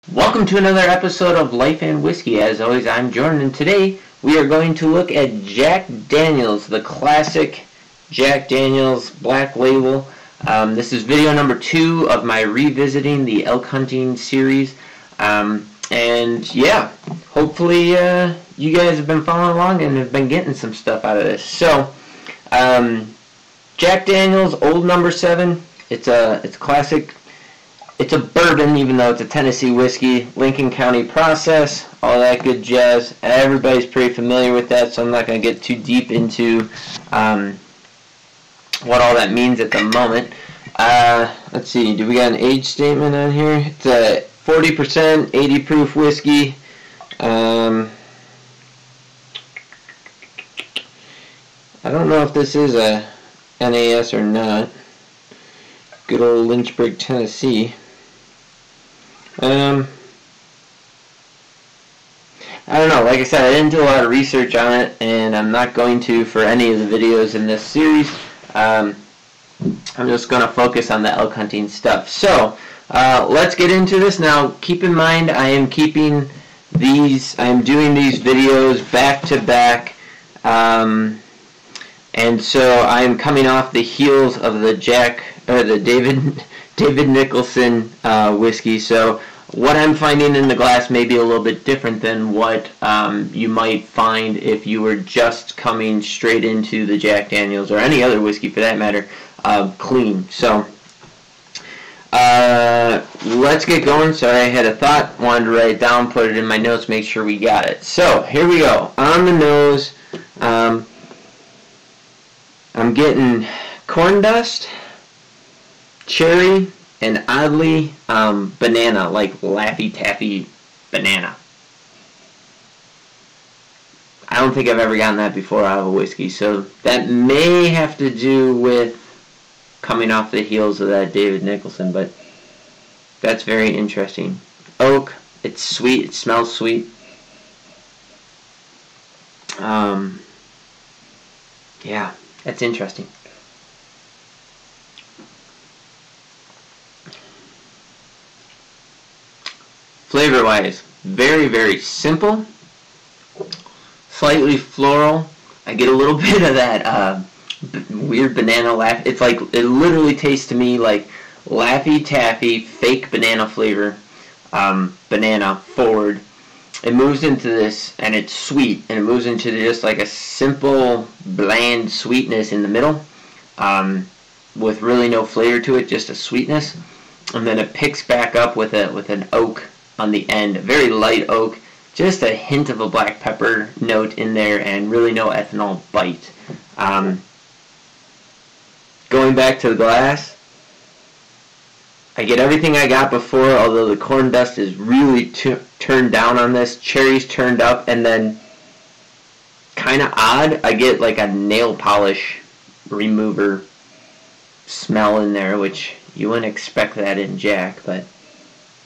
Welcome to another episode of Life and Whiskey. As always, I'm Jordan, and today we are going to look at Jack Daniel's, the classic Jack Daniel's Black Label. This is video number 2 of my revisiting the elk hunting series. And yeah, hopefully you guys have been following along and have been getting some stuff out of this. So, Jack Daniel's Old Number 7. It's a classic. It's a bourbon, even though it's a Tennessee whiskey. Lincoln County process, all that good jazz. Everybody's pretty familiar with that, so I'm not going to get too deep into what all that means at the moment. Let's see, do we got an age statement on here? It's a 40%, 80 proof whiskey. I don't know if this is a NAS or not. Good old Lynchburg, Tennessee. I don't know, like I said, I didn't do a lot of research on it, and I'm not going to for any of the videos in this series. I'm just going to focus on the elk hunting stuff. So, let's get into this. Now, keep in mind, I am doing these videos back to back, and so I am coming off the heels of the David Nicholson whiskey. So what I'm finding in the glass may be a little bit different than what you might find if you were just coming straight into the Jack Daniel's or any other whiskey for that matter, clean. So let's get going. Sorry, I had a thought, wanted to write it down, put it in my notes, make sure we got it. So here we go. On the nose, I'm getting corn dust, cherry, and oddly banana, like Laffy Taffy banana. I don't think I've ever gotten that before out of a whiskey, so that may have to do with coming off the heels of that David Nicholson, but that's very interesting. Oak, it's sweet, it smells sweet. Yeah, that's interesting. Flavor-wise, very, very simple, slightly floral. I get a little bit of that weird banana laff. It's like, it literally tastes to me like Laffy Taffy fake banana flavor, banana forward. It moves into this, and it's sweet, and it moves into just like a simple, bland sweetness in the middle, with really no flavor to it, just a sweetness, and then it picks back up with an oak on the end, a very light oak, just a hint of a black pepper note in there, and really no ethanol bite. Going back to the glass, I get everything I got before, although the corn dust is really turned down on this. Cherry's turned up, and then kind of odd, I get like a nail polish remover smell in there, which you wouldn't expect that in Jack, but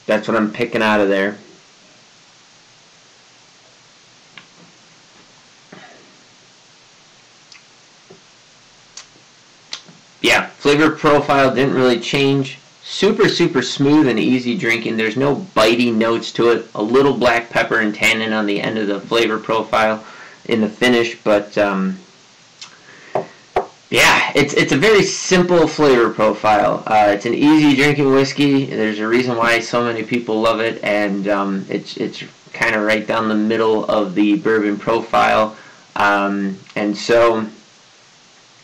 that's what I'm picking out of there. Yeah, flavor profile didn't really change. Super, super smooth and easy drinking. There's no bitey notes to it. A little black pepper and tannin on the end of the flavor profile in the finish, but yeah, it's a very simple flavor profile. It's an easy drinking whiskey. There's a reason why so many people love it, and it's kind of right down the middle of the bourbon profile, and so,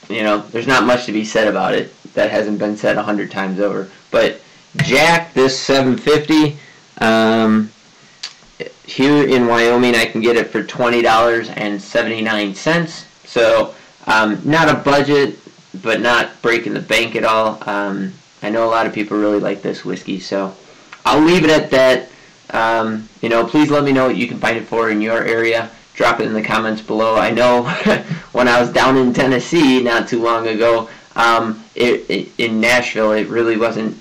you know, there's not much to be said about it that hasn't been said 100 times over. But Jack, this 750, here in Wyoming, I can get it for $20.79. So not a budget, but not breaking the bank at all. I know a lot of people really like this whiskey, so I'll leave it at that. You know, please let me know what you can find it for in your area. Drop it in the comments below. I know when I was down in Tennessee not too long ago, in Nashville, it really wasn't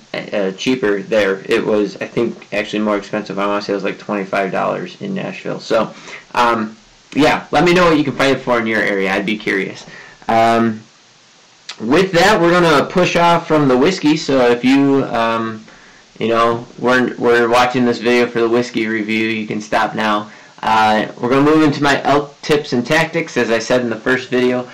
cheaper there. It was, I think, actually more expensive. I want to say it was like $25 in Nashville. So, yeah, let me know what you can find it for in your area. I'd be curious. With that, we're going to push off from the whiskey. So if you you know, we're watching this video for the whiskey review. You can stop now. We're going to move into my elk tips and tactics, as I said in the first video.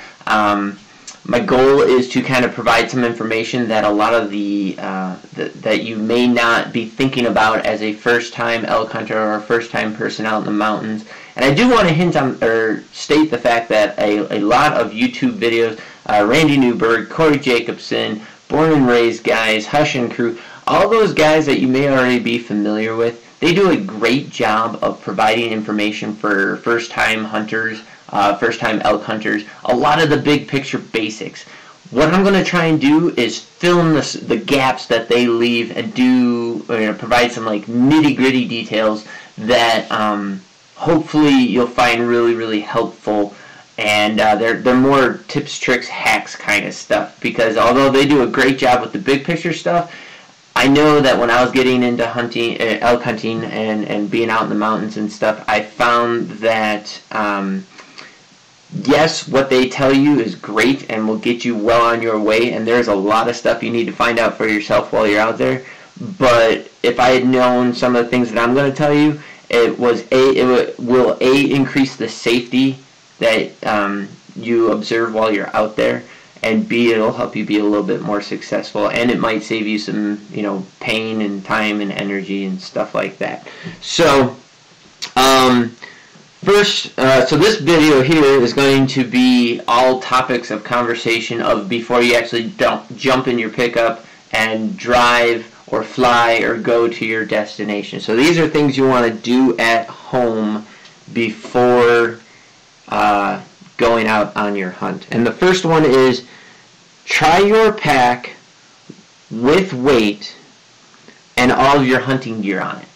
My goal is to kind of provide some information that a lot of that you may not be thinking about as a first-time elk hunter or a first-time person out in the mountains. And I do want to hint on, or state the fact that a lot of YouTube videos, Randy Newberg, Corey Jacobson, Born and Raised guys, Hush and Crew, all those guys that you may already be familiar with, they do a great job of providing information for first-time hunters, first-time elk hunters, a lot of the big picture basics. What I'm going to try and do is fill in the gaps that they leave and provide some like nitty-gritty details that hopefully you'll find really, really helpful. And they're more tips, tricks, hacks kind of stuff, because although they do a great job with the big picture stuff, I know that when I was getting into hunting, elk hunting and being out in the mountains and stuff, I found that yes, what they tell you is great and will get you well on your way, and there's a lot of stuff you need to find out for yourself while you're out there. But if I had known some of the things that I'm going to tell you, it will increase the safety that you observe while you're out there, and B, it'll help you be a little bit more successful, and it might save you some, you know, pain and time and energy and stuff like that. So first, so this video here is going to be all topics of conversation of before you actually jump in your pickup and drive or fly or go to your destination. So these are things you want to do at home before going out on your hunt. And the first one is try your pack with weight and all of your hunting gear on it.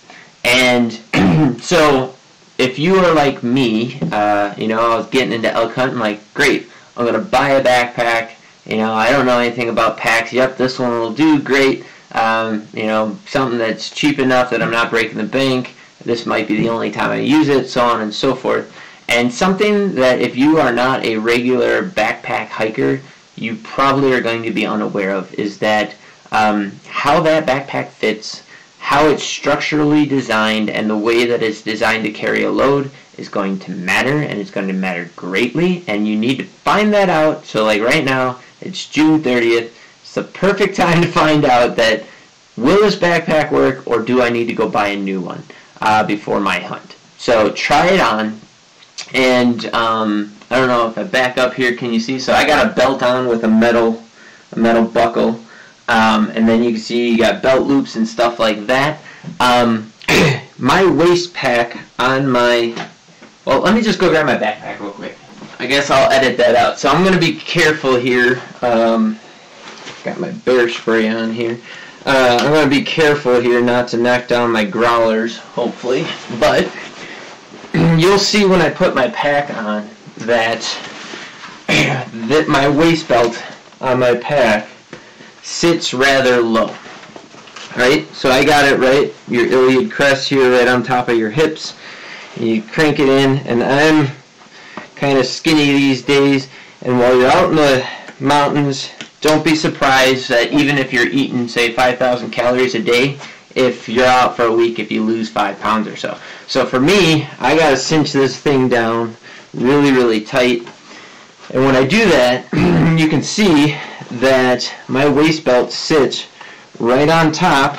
And so if you are like me, you know, I was getting into elk hunting, like, great, I'm going to buy a backpack. You know, I don't know anything about packs. Yep, this one will do great. You know, something that's cheap enough that I'm not breaking the bank. This might be the only time I use it, so on and so forth. And something that if you are not a regular backpack hiker, you probably are going to be unaware of is that how that backpack fits, how it's structurally designed, and the way that it's designed to carry a load is going to matter, and it's going to matter greatly, and you need to find that out. So like right now, it's June 30th. It's the perfect time to find out that, will this backpack work, or do I need to go buy a new one before my hunt? So try it on. And I don't know if I back up here, can you see? So I got a belt on with a metal buckle, and then you can see you got belt loops and stuff like that. My waist pack on my, well, let me just go grab my backpack real quick. I guess I'll edit that out. So I'm going to be careful here. Got my bear spray on here. I'm going to be careful here not to knock down my growlers, hopefully, but you'll see when I put my pack on that my waist belt on my pack sits rather low. Right? So I got it right, your iliad crest here right on top of your hips. You crank it in, and I'm kind of skinny these days, and while you're out in the mountains, don't be surprised that even if you're eating, say, 5,000 calories a day, if you're out for a week, if you lose 5 pounds or so. So for me, I gotta cinch this thing down really, really tight. And when I do that, you can see that my waist belt sits right on top.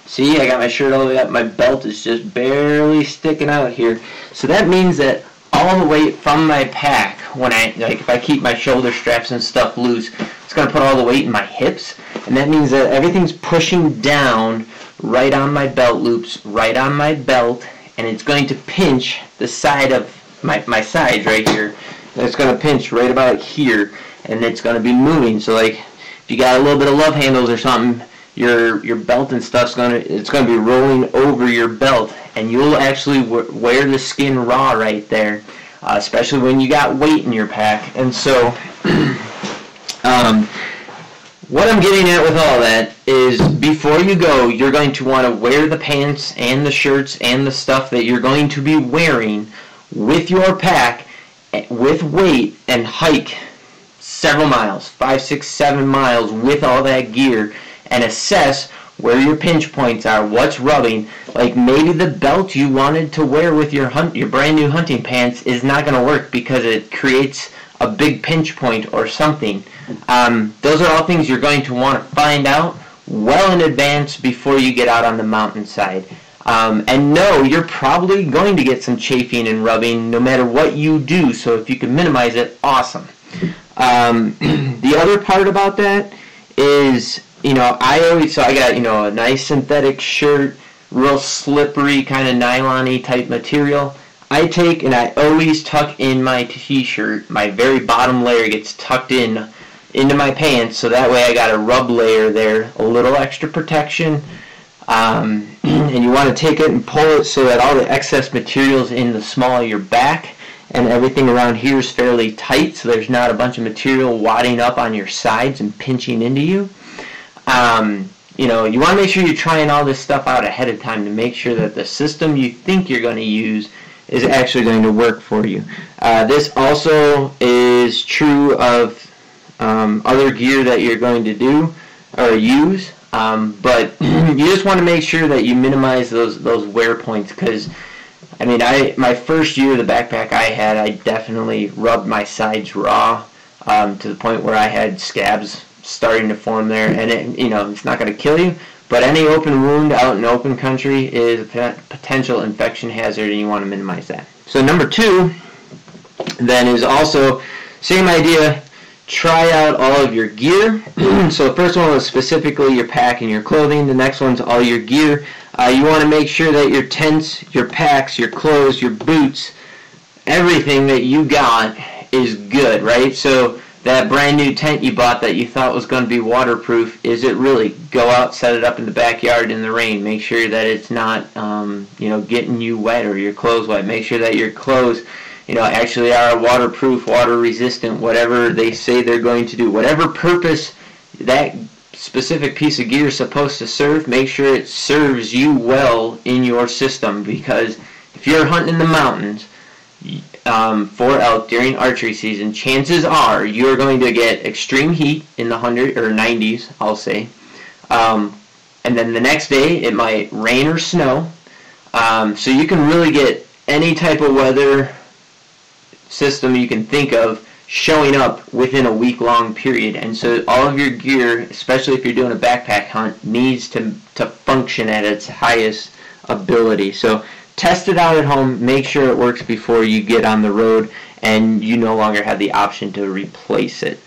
See, I got my shirt all the way up. My belt is just barely sticking out here. So that means that all the weight from my pack, when if I keep my shoulder straps and stuff loose, it's gonna put all the weight in my hips. And that means that everything's pushing down right on my belt loops, right on my belt, and it's going to pinch the side of my sides right here. And it's going to pinch right about here, and it's going to be moving. So like if you got a little bit of love handles or something, your belt and stuff's going to be rolling over your belt, and you'll actually wear the skin raw right there, especially when you got weight in your pack. And so what I'm getting at with all that is before you go, you're going to want to wear the pants and the shirts and the stuff that you're going to be wearing with your pack with weight and hike several miles, 5, 6, 7 miles with all that gear, and assess where your pinch points are, what's rubbing. Like maybe the belt you wanted to wear with your brand new hunting pants is not going to work because it creates a big pinch point or something. Those are all things you're going to want to find out well in advance before you get out on the mountainside. And no, you're probably going to get some chafing and rubbing no matter what you do, so if you can minimize it, awesome. The other part about that is, I got, a nice synthetic shirt, real slippery kind of nylon-y type material. I take and I always tuck in my t-shirt. My very bottom layer gets tucked in into my pants, so that way I got a rub layer there, a little extra protection. And you want to take it and pull it so that all the excess material's in the small of your back, and everything around here is fairly tight, so there's not a bunch of material wadding up on your sides and pinching into you. You want to make sure you're trying all this stuff out ahead of time to make sure that the system you think you're going to use is actually going to work for you. This also is true of other gear that you're going to do or use, but you just want to make sure that you minimize those wear points, because my first year, the backpack I had, I definitely rubbed my sides raw to the point where I had scabs starting to form there, and it's not going to kill you, but any open wound out in open country is a potential infection hazard, and you want to minimize that. So number 2 then is also same idea. Try out all of your gear. So the first one was specifically your pack and your clothing. The next one's all your gear. You want to make sure that your tents, your packs, your clothes, your boots, everything that you got is good, right? So that brand new tent you bought that you thought was going to be waterproof, is it really? Go out, set it up in the backyard in the rain. Make sure that it's not, getting you wet or your clothes wet. Make sure that your clothes, actually are waterproof, water resistant, whatever they say they're going to do. Whatever purpose that specific piece of gear is supposed to serve, make sure it serves you well in your system, because if you're hunting in the mountains for elk during archery season, chances are you're going to get extreme heat in the 100 or 90s, I'll say, and then the next day it might rain or snow, so you can really get any type of weather system you can think of showing up within a week-long period. And so all of your gear, especially if you're doing a backpack hunt, needs to function at its highest ability. So test it out at home, make sure it works before you get on the road, and you no longer have the option to replace it.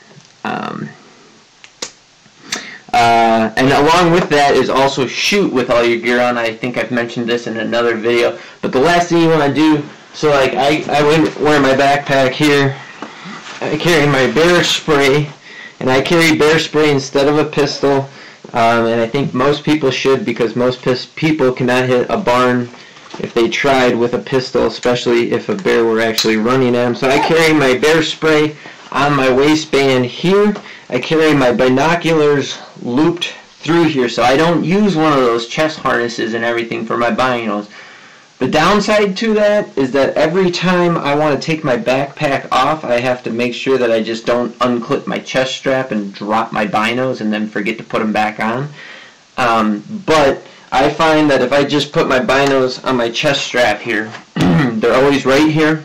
And along with that is also shoot with all your gear on. I think I've mentioned this in another video, but the last thing you want to do, so like I wear my backpack here, I carry my bear spray, and I carry bear spray instead of a pistol, and I think most people should, because most people cannot hit a barn if they tried with a pistol, especially if a bear were actually running at them. So I carry my bear spray on my waistband here. I carry my binoculars looped through here, so I don't use one of those chest harnesses and everything for my binos. The downside to that is that every time I want to take my backpack off, I have to make sure that I just don't unclip my chest strap and drop my binos and then forget to put them back on. But I find that if I just put my binos on my chest strap here, they're always right here.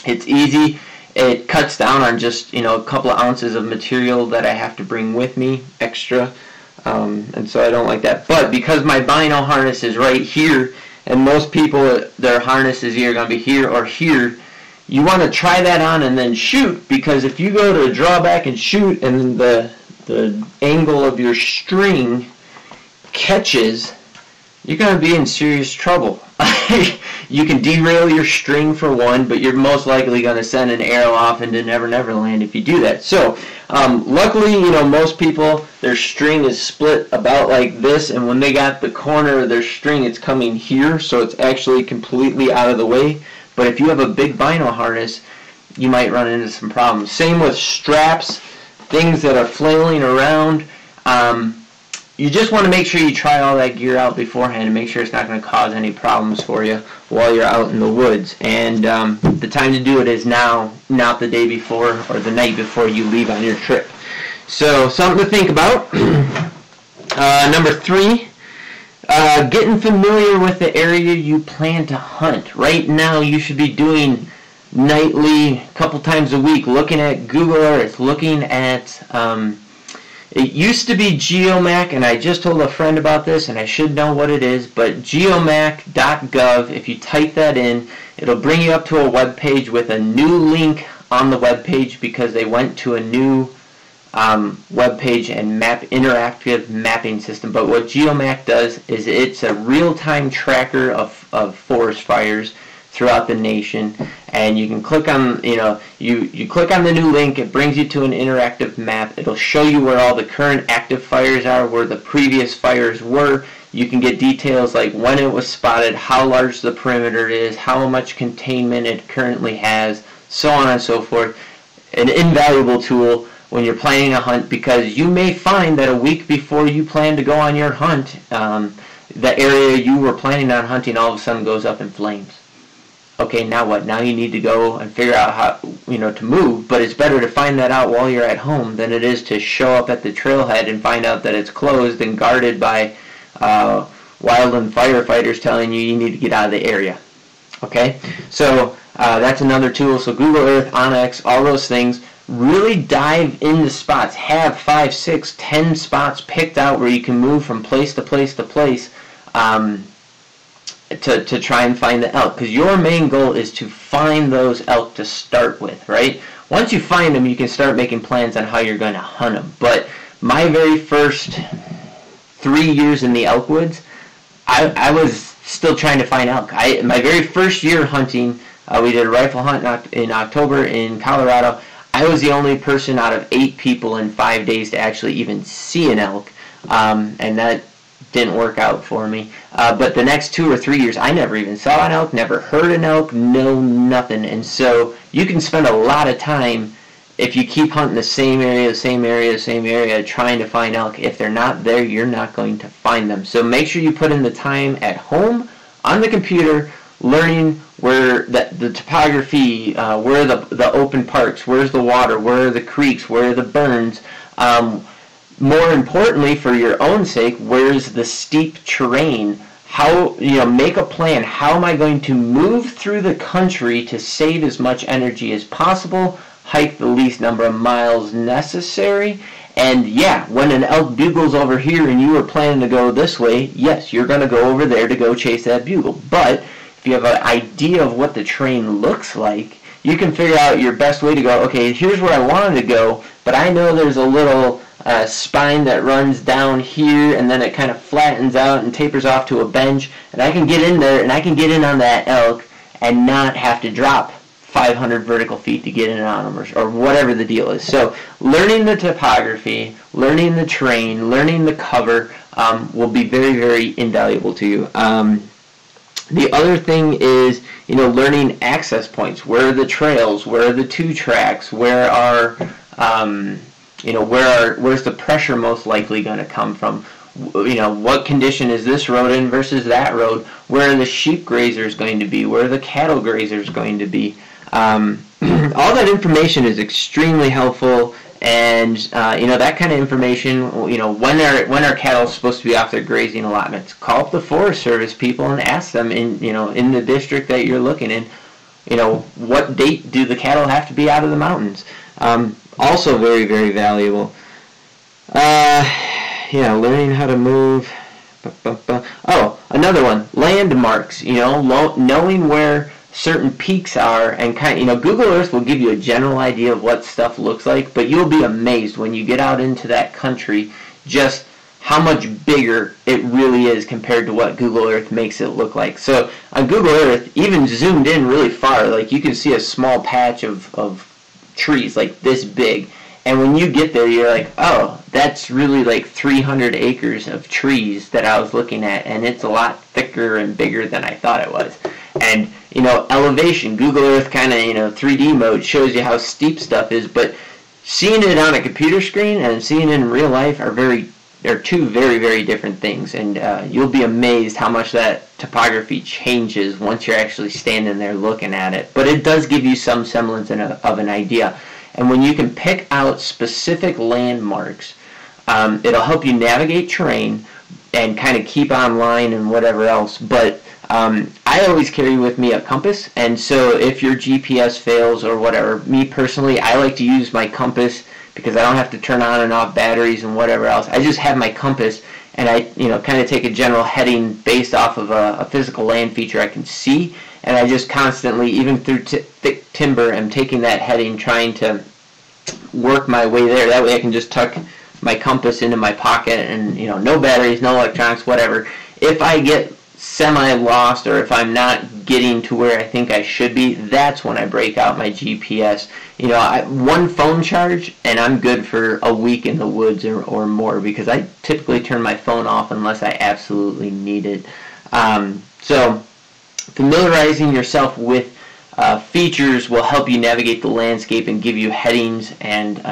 It's easy. It cuts down on just, a couple of ounces of material that I have to bring with me extra. And so I don't like that. But because my bino harness is right here, and most people, their harness is either going to be here or here, you want to try that on and then shoot, because if you go to draw back and shoot and the angle of your string catches, you're going to be in serious trouble. You can derail your string for one, but you're most likely going to send an arrow off into Never Never Land if you do that. So, luckily, most people, their string is split about like this, and when they got the corner of their string, it's coming here, so it's actually completely out of the way. But if you have a big bino harness, you might run into some problems. Same with straps, things that are flailing around. You just want to make sure you try all that gear out beforehand and make sure it's not going to cause any problems for you while you're out in the woods. And the time to do it is now, not the day before or the night before you leave on your trip. So something to think about. Number 3 Getting familiar with the area you plan to hunt. Right now, you should be doing nightly, a couple times a week, looking at Google Earth, looking at, it used to be Geomac, and I just told a friend about this, and I should know what it is, but geomac.gov, if you type that in, it'll bring you up to a web page with a new link on the web page because they went to a new web page and interactive mapping system. But what Geomac does is it's a real-time tracker of forest fires throughout the nation, and you can click on, you click on the new link, it brings you to an interactive map. It'll show you where all the current active fires are, where the previous fires were. You can get details like when it was spotted, how large the perimeter is, how much containment it currently has, so on and so forth. An invaluable tool when you're planning a hunt, because you may find that a week before you plan to go on your hunt, the area you were planning on hunting all of a sudden goes up in flames. Okay, now what? Now you need to go and figure out how, to move, but it's better to find that out while you're at home than it is to show up at the trailhead and find out that it's closed and guarded by wildland firefighters telling you need to get out of the area. Okay, so that's another tool. So Google Earth, Onyx, all those things. Really dive into spots. Have 5, 6, 10 spots picked out where you can move from place to place to place to try and find the elk. Because your main goal is to find those elk to start with, right? Once you find them, you can start making plans on how you're going to hunt them. But my very first 3 years in the elk woods, I was still trying to find elk. My very first year hunting, we did a rifle hunt in October in Colorado. I was the only person out of 8 people in 5 days to actually even see an elk, and that didn't work out for me. But the next 2 or 3 years, I never even saw an elk, never heard an elk, no nothing. And so you can spend a lot of time if you keep hunting the same area, trying to find elk. If they're not there, you're not going to find them. So make sure you put in the time at home, on the computer, learning where the topography, where the open parks, where's the water, where are the creeks, where are the burns. More importantly, for your own sake, where's the steep terrain? How, make a plan. How am I going to move through the country to save as much energy as possible, hike the least number of miles necessary? And yeah, when an elk bugles over here and you were planning to go this way, yes, you're going to go over there to go chase that bugle. But if you have an idea of what the terrain looks like, you can figure out your best way to go. Okay, here's where I wanted to go, but I know there's a little spine that runs down here, and then it kind of flattens out and tapers off to a bench, and I can get in there, and I can get in on that elk and not have to drop 500 vertical feet to get in on them, or whatever the deal is. So learning the topography, learning the terrain, learning the cover will be very, very invaluable to you. The other thing is, learning access points. Where are the trails? Where are the 2 tracks? Where are, where's the pressure most likely going to come from? What condition is this road in versus that road? Where are the sheep grazers going to be? Where are the cattle grazers going to be? All that information is extremely helpful. And that kind of information, when are cattle supposed to be off their grazing allotments? Call up the Forest Service people and ask them in the district that you're looking in, what date do the cattle have to be out of the mountains? Also very, very valuable. Learning how to move. Oh, another one, landmarks. Knowing where certain peaks are, and Google Earth will give you a general idea of what stuff looks like, but you'll be amazed when you get out into that country just how much bigger it really is compared to what Google Earth makes it look like. So on Google Earth, even zoomed in really far, like you can see a small patch of trees like this big, and when you get there you're like, oh, that's really like 300 acres of trees that I was looking at, and it's a lot thicker and bigger than I thought it was. And elevation, Google Earth kind of 3D mode shows you how steep stuff is, but seeing it on a computer screen and seeing it in real life are 2 very, very different things, and you'll be amazed how much that topography changes once you're actually standing there looking at it. But it does give you some semblance of an idea. And when you can pick out specific landmarks, it'll help you navigate terrain, and kind of keep online and whatever else. But I always carry with me a compass, and so if your GPS fails or whatever, me personally, I like to use my compass because I don't have to turn on and off batteries and whatever else. I just have my compass, and I kind of take a general heading based off of a physical land feature I can see, and I just constantly, even through thick timber, am taking that heading, trying to work my way there. That way I can just tuck my compass into my pocket, and no batteries, no electronics, whatever. If I get semi-lost, or if I'm not getting to where I think I should be, that's when I break out my GPS. One phone charge, and I'm good for a week in the woods or more, because I typically turn my phone off unless I absolutely need it. So familiarizing yourself with features will help you navigate the landscape and give you headings and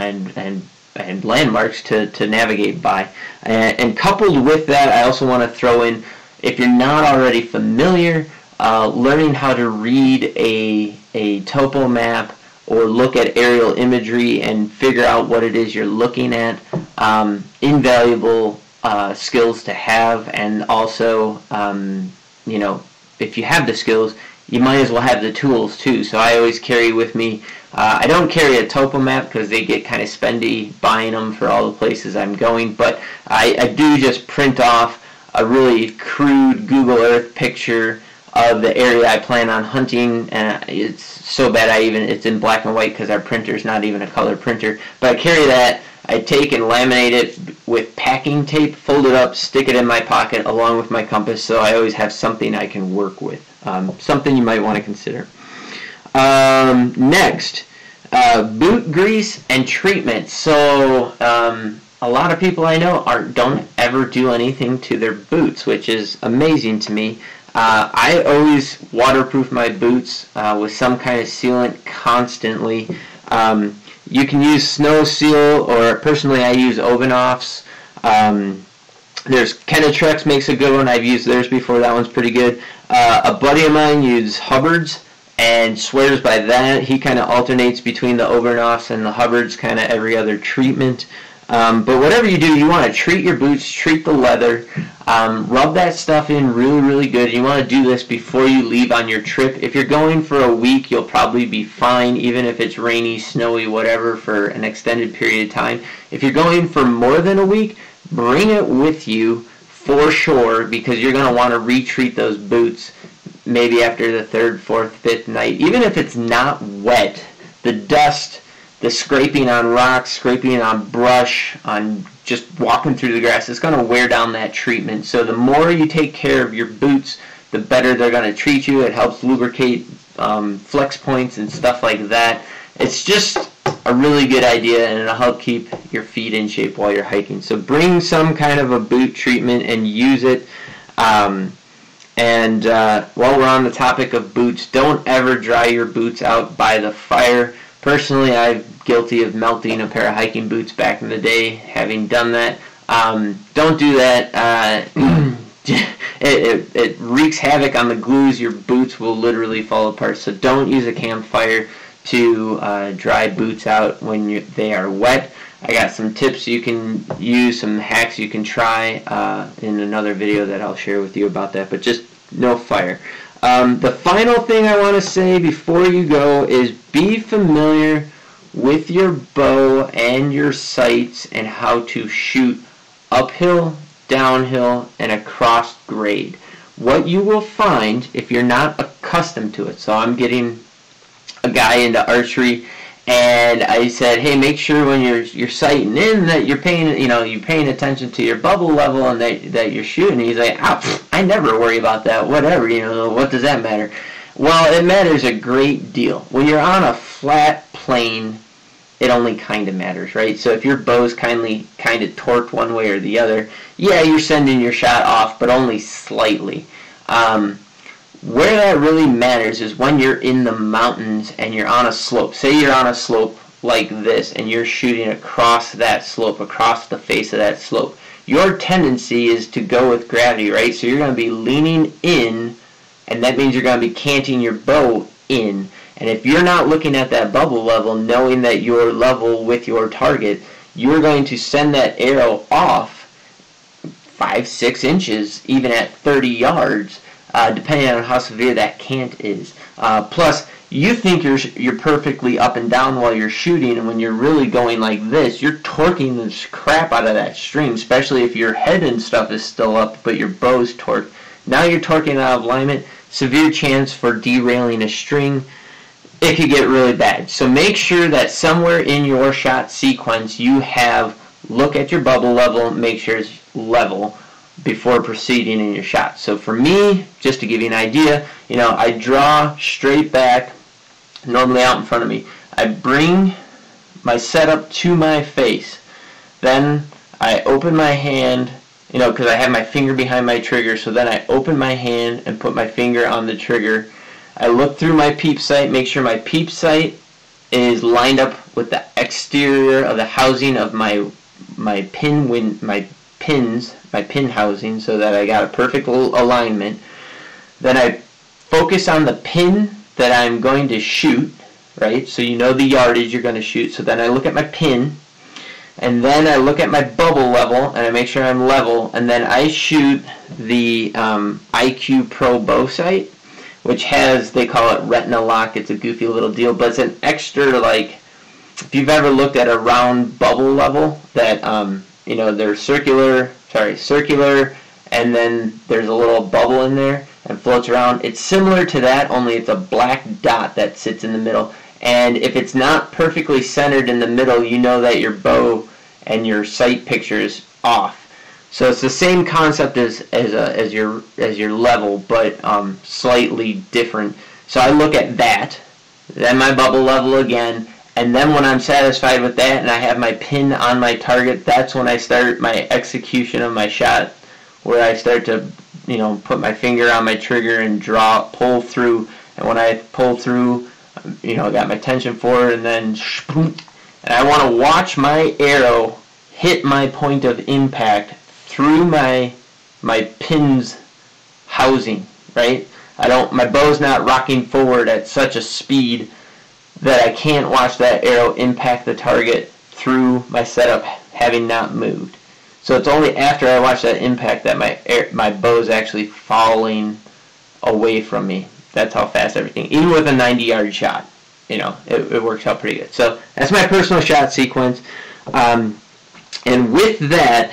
landmarks to navigate by. And coupled with that, I also want to throw in, if you're not already familiar, learning how to read a topo map or look at aerial imagery and figure out what it is you're looking at, invaluable skills to have. And also, if you have the skills, you might as well have the tools too. So I always carry with me, I don't carry a topo map because they get kind of spendy buying them for all the places I'm going, but I do just print off a really crude Google Earth picture of the area I plan on hunting. It's so bad it's in black and white because our printer's not even a color printer. But I carry that, I take and laminate it with packing tape, fold it up, stick it in my pocket along with my compass, so I always have something I can work with. Something you might want to consider. Next, boot grease and treatment. So a lot of people I know don't ever do anything to their boots, which is amazing to me. I always waterproof my boots with some kind of sealant constantly. You can use Snow Seal, or personally I use Ovenoff's. There's Kenetrex makes a good one. I've used theirs before. That one's pretty good. A buddy of mine uses Hubbard's and swears by that. He kind of alternates between the Ovenoff's and the Hubbard's kind of every other treatment. But whatever you do, you want to treat your boots, treat the leather, rub that stuff in really, really good. You want to do this before you leave on your trip. If you're going for a week, you'll probably be fine, even if it's rainy, snowy, whatever, for an extended period of time. If you're going for more than a week, bring it with you for sure, because you're going to want to retreat those boots maybe after the third, fourth, fifth night. Even if it's not wet, the dust, the scraping on rocks, scraping on brush, on just walking through the grass, it's going to wear down that treatment. So the more you take care of your boots, the better they're going to treat you. It helps lubricate flex points and stuff like that. It's just a really good idea, and it'll help keep your feet in shape while you're hiking. So bring some kind of a boot treatment and use it. While we're on the topic of boots, don't ever dry your boots out by the fire. Personally, I'm guilty of melting a pair of hiking boots back in the day, having done that. Don't do that. It wreaks havoc on the glues. Your boots will literally fall apart. So don't use a campfire to dry boots out when they are wet. I got some tips you can use, some hacks you can try in another video that I'll share with you about that, but just no fire. The final thing I want to say before you go is be familiar with your bow and your sights and how to shoot uphill, downhill, and across grade. What you will find if you're not accustomed to it, so I'm getting a guy into archery, and I said, hey, make sure when you're sighting in that you're paying attention to your bubble level and that you're shooting. And he's like, I never worry about that. Whatever, what does that matter? Well, it matters a great deal. When you're on a flat plane, it only kind of matters, right? So if your bow's kind of torqued one way or the other, yeah, you're sending your shot off, but only slightly. Where that really matters is when you're in the mountains and you're on a slope. Say you're on a slope like this and you're shooting across that slope, across the face of that slope. Your tendency is to go with gravity, right? So you're going to be leaning in, and that means you're going to be canting your bow in. And if you're not looking at that bubble level, knowing that you're level with your target, you're going to send that arrow off 5-6 inches, even at 30 yards, depending on how severe that cant is. Plus, you think you're perfectly up and down while you're shooting, and when you're really going like this, you're torquing the crap out of that string, especially if your head and stuff is still up, but your bow's torqued. Now you're torquing out of alignment, severe chance for derailing a string. It could get really bad. So make sure that somewhere in your shot sequence you have, look at your bubble level, make sure it's level before proceeding in your shot. So for me, just to give you an idea, I draw straight back, normally out in front of me. I bring my setup to my face. Then I open my hand, because I have my finger behind my trigger, so then I open my hand and put my finger on the trigger. I look through my peep sight, make sure my peep sight is lined up with the exterior of the housing of my pin housing, so that I got a perfect alignment. Then I focus on the pin that I'm going to shoot, right? So you know the yardage you're going to shoot. So then I look at my pin, and then I look at my bubble level, and I make sure I'm level, and then I shoot the IQ Pro bow sight, which has, they call it retina lock. It's a goofy little deal, but it's an extra, like, if you've ever looked at a round bubble level, that, they're circular, and then there's a little bubble in there and floats around. It's similar to that, only it's a black dot that sits in the middle. And if it's not perfectly centered in the middle, you know that your bow and your sight picture is off. So it's the same concept as your level, but slightly different. So I look at that, then my bubble level again, and then when I'm satisfied with that and I have my pin on my target, that's when I start my execution of my shot, where I start to, put my finger on my trigger and pull through. And when I pull through, I got my tension forward, and then and I want to watch my arrow hit my point of impact through my pin's housing, right? My bow's not rocking forward at such a speed that I can't watch that arrow impact the target through my setup having not moved. So it's only after I watch that impact that my bow's actually falling away from me. That's how fast everything, even with a 90-yard shot, it works out pretty good. So that's my personal shot sequence. And with that,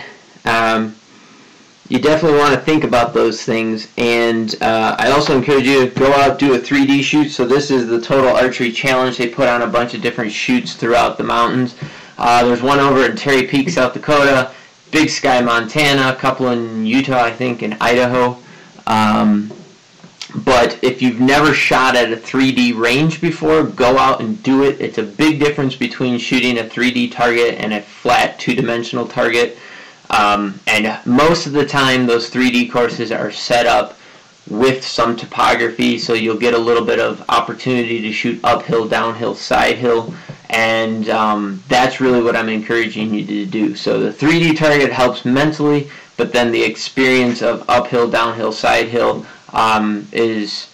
you definitely want to think about those things. And I also encourage you to go out, do a 3D shoot. So this is the Total Archery Challenge. They put on a bunch of different shoots throughout the mountains. There's one over in Terry Peak, South Dakota, Big Sky, Montana, a couple in Utah, I think, and Idaho. But if you've never shot at a 3D range before, go out and do it. It's a big difference between shooting a 3D target and a flat two-dimensional target. And most of the time those 3D courses are set up with some topography, so you'll get a little bit of opportunity to shoot uphill, downhill, side hill, and that's really what I'm encouraging you to do. So the 3D target helps mentally, but then the experience of uphill, downhill, side hill is,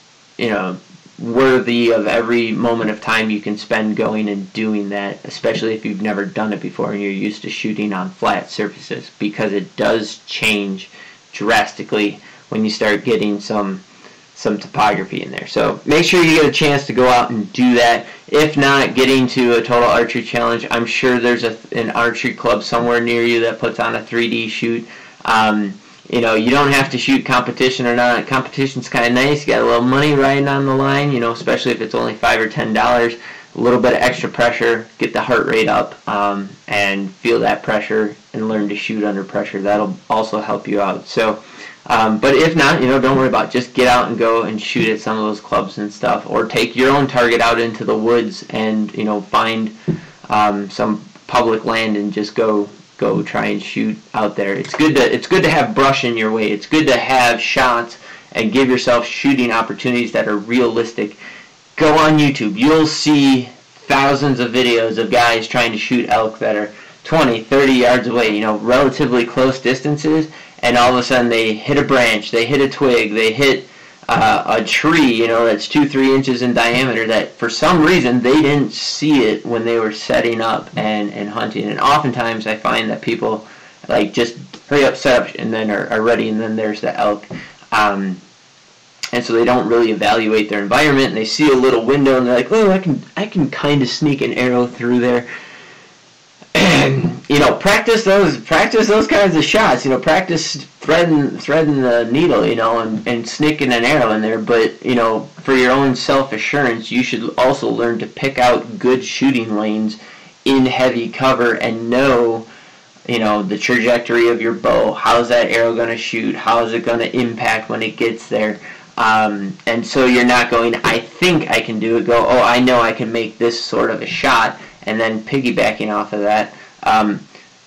worthy of every moment of time you can spend going and doing that, especially if you've never done it before and you're used to shooting on flat surfaces, because it does change drastically when you start getting some topography in there. So make sure you get a chance to go out and do that. If not, getting to a Total Archery Challenge, I'm sure there's an archery club somewhere near you that puts on a 3D shoot. You don't have to shoot competition or not. Competition's kind of nice. You got a little money riding on the line, especially if it's only $5 or $10. A little bit of extra pressure, get the heart rate up, and feel that pressure and learn to shoot under pressure. That'll also help you out. So, but if not, don't worry about it. Just get out and go and shoot at some of those clubs and stuff, or take your own target out into the woods and, find some public land and just go try and shoot out there. It's good to have brush in your way. It's good to have shots and give yourself shooting opportunities that are realistic. Go on YouTube. You'll see thousands of videos of guys trying to shoot elk that are 20, 30 yards away, relatively close distances, and all of a sudden they hit a branch, they hit a twig, they hit a tree, that's 2-3 inches in diameter, that for some reason they didn't see it when they were setting up and hunting. And oftentimes I find that people just hurry up, set up, and then are ready, and then there's the elk. And so they don't really evaluate their environment, and they see a little window, and they're like, oh, I can kind of sneak an arrow through there. And, you know, practice those kinds of shots. You know, practice threading the needle, you know, and sneaking an arrow in there. But, you know, for your own self-assurance, you should also learn to pick out good shooting lanes in heavy cover and know, you know, the trajectory of your bow. How's that arrow going to shoot? How is it going to impact when it gets there? And so you're not going, I think I can do it, go, oh, I know I can make this sort of a shot, and then piggybacking off of that,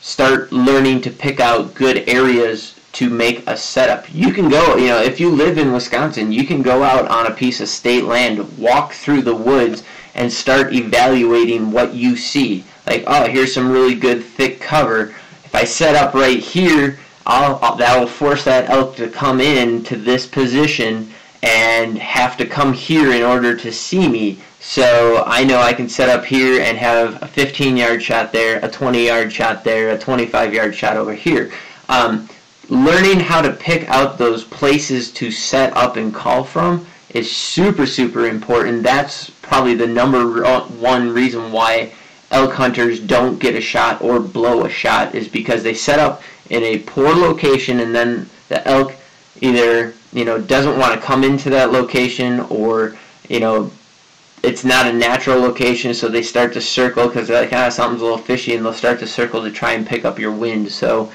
start learning to pick out good areas to make a setup. You can go, you know, if you live in Wisconsin, you can go out on a piece of state land, walk through the woods, and start evaluating what you see. Like, oh, here's some really good thick cover. If I set up right here, that will force that elk to come in to this position and have to come here in order to see me. So I know I can set up here and have a 15-yard shot there, a 20-yard shot there, a 25-yard shot over here. Learning how to pick out those places to set up and call from is super, super important. That's probably the #1 reason why elk hunters don't get a shot or blow a shot, is because they set up in a poor location, and then the elk either, you know, doesn't want to come into that location, or, you know, it's not a natural location, so they start to circle because they're like, ah, something's a little fishy, and they'll start to circle to try and pick up your wind. So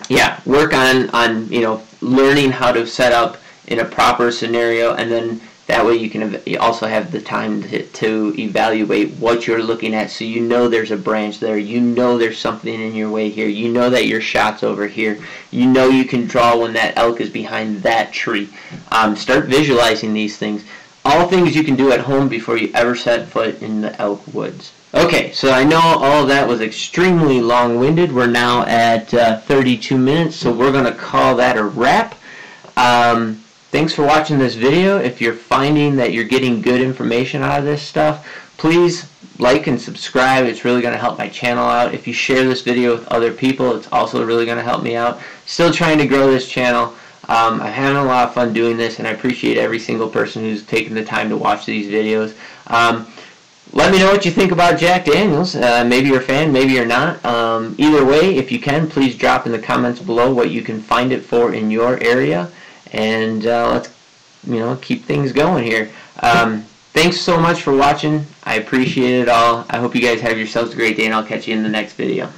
yeah, work on you know, learning how to set up in a proper scenario, and then that way you also have the time to evaluate what you're looking at, so you know there's a branch there, you know there's something in your way here, you know that your shot's over here, you know you can draw when that elk is behind that tree. Start visualizing these things. All things you can do at home before you ever set foot in the elk woods. Okay, so I know all of that was extremely long-winded. We're now at 32 minutes, so we're going to call that a wrap. Thanks for watching this video. If you're finding that you're getting good information out of this stuff, please like and subscribe. It's really going to help my channel out. If you share this video with other people, it's also really going to help me out. Still trying to grow this channel. I'm having a lot of fun doing this, and I appreciate every single person who's taken the time to watch these videos. Let me know what you think about Jack Daniels. Maybe you're a fan, maybe you're not. Either way, if you can, please drop in the comments below what you can find it for in your area, and let's, you know, keep things going here. Thanks so much for watching. I appreciate it all. I hope you guys have yourselves a great day, and I'll catch you in the next video.